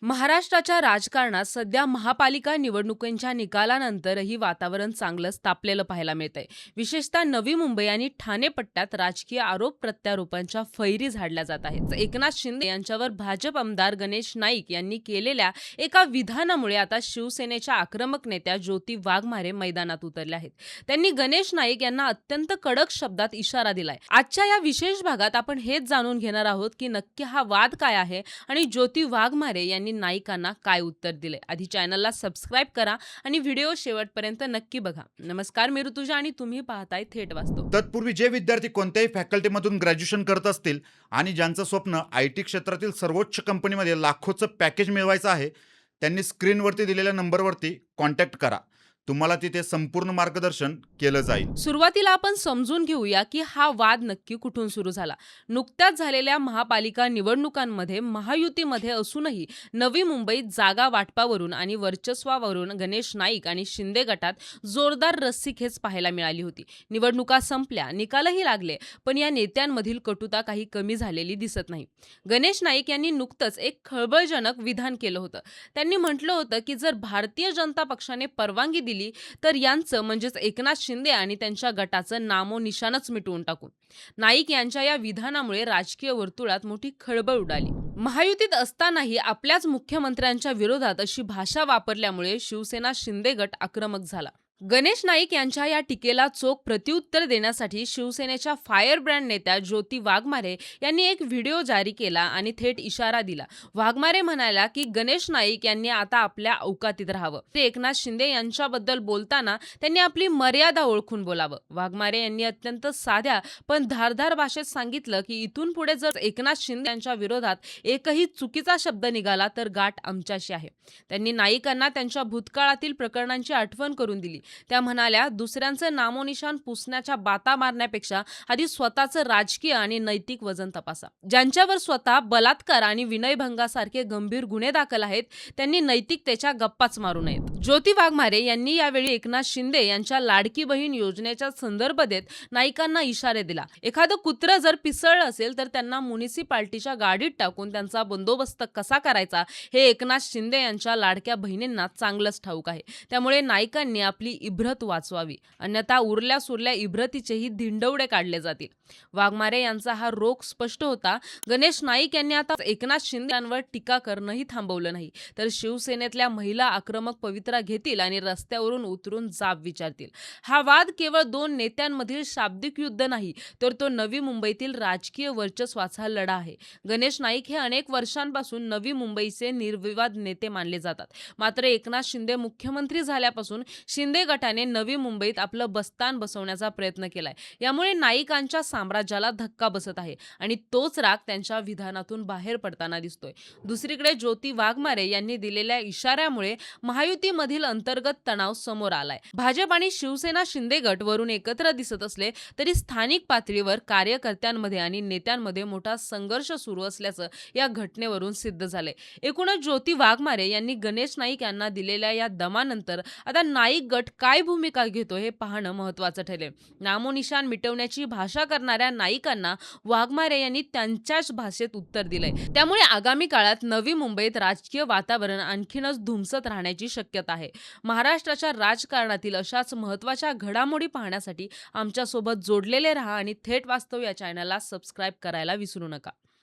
महाराष्ट्राच्या राजकारणात सध्या महापालिका निवडणुकांच्या निकालानंतरही वातावरण चांगलंच तापलेलं पाहायला मिळतंय. विशेषतः नवी मुंबई आणि ठाणे पट्ट्यात राजकीय आरोप प्रत्यारोपांच्या फैरी झाडल्या जात आहेत. एकनाथ शिंदे यांच्यावर भाजप आमदार गणेश नाईक यांनी केलेल्या एका विधानामुळे आता शिवसेनेच्या आक्रमक नेत्या ज्योती वाघमारे मैदानात उतरल्या आहेत. त्यांनी गणेश नाईक यांना अत्यंत कडक शब्दात इशारा दिलाय. आजच्या या विशेष भागात आपण हेच जाणून घेणार आहोत की नक्की हा वाद काय आहे आणि ज्योती वाघमारे यांनी नायिकांना काय उत्तर दिले. आधी चॅनलला सबस्क्राईब करा आणि व्हिडिओ शेवटपर्यंत नक्की बघा. नमस्कार, मी ऋतुजा आणि तुम्ही पाहताय थेट वास्तव. तत्पूर्वी जे विद्यार्थी कोणत्याही फॅकल्टीमधून ग्रॅज्युएशन करत असतील आणि ज्यांचं स्वप्न IT क्षेत्रातील सर्वोच्च कंपनीमध्ये लाखोचं पॅकेज मिळवायचं आहे, त्यांनी स्क्रीनवरती दिलेल्या नंबरवरती कॉन्टॅक्ट करा. तुम्हाला तिथे संपूर्ण मार्गदर्शन केलं जाईल. सुरुवातीला आपण समजून घेऊया की हा वाद नक्की कुठून सुरू झाला. नुकत्याच झालेल्या महापालिका निवडणुकांमध्ये महायुतीमध्ये असूनही नवी मुंबईत जागा वाटपावरून आणि वर्चस्वावरून गणेश नाईक आणि शिंदे गटात जोरदार रस्सीखेच पाहायला मिळाली होती. निवडणुका संपल्या, निकालही लागले, पण या नेत्यांमधील कटुता काही कमी झालेली दिसत नाही. गणेश नाईक यांनी नुकतंच एक खळबळजनक विधान केलं होतं. त्यांनी म्हटलं होतं की जर भारतीय जनता पक्षाने परवानगी दिली तर यांचं म्हणजेच एकनाथ शिंदे आणि त्यांच्या गटाचं नामोनिशाणच मिटवून टाकू. नाईक यांच्या या विधानामुळे राजकीय वर्तुळात मोठी खळबळ उडाली. महायुतीत असतानाही आपल्याच मुख्यमंत्र्यांच्या विरोधात अशी भाषा वापरल्यामुळे शिवसेना शिंदे गट आक्रमक झाला. गणेश नाईक यांच्या या टीकेला चोख प्रत्युत्तर देण्यासाठी शिवसेनेच्या फायर ब्रँड नेत्या ज्योती वाघमारे यांनी एक व्हिडिओ जारी केला आणि थेट इशारा दिला. वाघमारे म्हणाल्या की गणेश नाईक यांनी आता आपल्या औकातीत राहावं. ते एकनाथ शिंदे यांच्याबद्दल बोलताना त्यांनी आपली मर्यादा ओळखून बोलावं. वाघमारे यांनी अत्यंत साध्या पण धारदार भाषेत सांगितलं की इथून पुढे जर एकनाथ शिंदे यांच्या विरोधात एकही चुकीचा शब्द निघाला तर गाठ आमच्याशी आहे. त्यांनी नाईकांना त्यांच्या भूतकाळातील प्रकरणांची आठवण करून दिली. त्या म्हणाल्या, दुसऱ्यांचं नामोनिशान पुसण्याच्या बाता मारण्यापेक्षा आधी स्वतःचं राजकीय आणि नैतिक वजन तपासा. ज्यांच्यावर स्वतः बलात्कार आणि विनयभंगासारखे गंभीर गुन्हे दाखल आहेत त्यांनी नैतिकतेच्या गप्पाच मारू नयेत. ज्योती वाघमारे यांनी यावेळी एकनाथ शिंदे यांच्या लाडकी बहीण योजनेचा संदर्भ देत नाईकांना इशारे दिला. एखादं कुत्रं जर पिसळलं असेल तर त्यांना म्युनिसिपाल्टीच्या गाडीत टाकून त्यांचा बंदोबस्त कसा करायचा हे एकनाथ शिंदे यांच्या लाडक्या बहिणींना चांगलंच ठाऊक आहे. त्यामुळे नाईकांनी आपली इब्रत वाचवावी, अन्यथा उरल्या सुरल्या इब्रतीचेही धिंडवडे काढले जातील. वाघमारे यांचा हा रोख स्पष्ट होता. गणेश नाईक यांनी आता एकनाथ शिंदे यांवर टीका करणंही थांबवलं नाही, तर शिवसेनेतल्या महिला आक्रमक पवित्रा घेतील आणि रस्त्यावरून उतरून जाब विचारतील. हा वाद केवळ दोन नेत्यांमधील शाब्दिक युद्ध नाही, तर तो नवी मुंबईतील राजकीय वर्चस्वाचा लढा आहे. गणेश नाईक हे अनेक वर्षांपासून नवी मुंबईचे निर्विवाद नेते मानले जातात. मात्र एकनाथ शिंदे मुख्यमंत्री झाल्यापासून शिंदे गटाने नवी मुंबईत आपलं बस्तान बसवण्याचा प्रयत्न केलाय. यामुळे नाईकांच्या साम्राज्याला धक्का बसत आहे आणि तोच राग त्यांच्या विधानातून बाहेर पडताना दिसतोय. दुसरीकडे ज्योती वाघमारे यांनी दिलेल्या इशाऱ्यामुळे महायुतीमधील अंतर्गत तणाव समोर आलाय. भाजप आणि शिवसेना शिंदे गट वरून एकत्र दिसत असले तरी स्थानिक पातळीवर कार्यकर्त्यांमध्ये आणि नेत्यांमध्ये मोठा संघर्ष सुरू असल्याचं या घटनेवरून सिद्ध झालंय. एकूणच ज्योती वाघमारे यांनी गणेश नाईक यांना दिलेल्या या दमानंतर आता नाईक गट काय भूमिका घेतो हे पाहणं महत्त्वाचं ठरेल. नामोनिशान मिटवण्याची भाषा करणाऱ्या नाईकांना वाघमारे यांनी त्यांच्याच भाषेत उत्तर दिलंय. त्यामुळे आगामी काळात नवी मुंबईत राजकीय वातावरण आणखीनच धुमसत राहण्याची शक्यता आहे. महाराष्ट्राच्या राजकारणातील अशाच महत्त्वाच्या घडामोडी पाहण्यासाठी आमच्यासोबत जोडलेले राहा आणि थेट वास्तव या चॅनलला सबस्क्राईब करायला विसरू नका.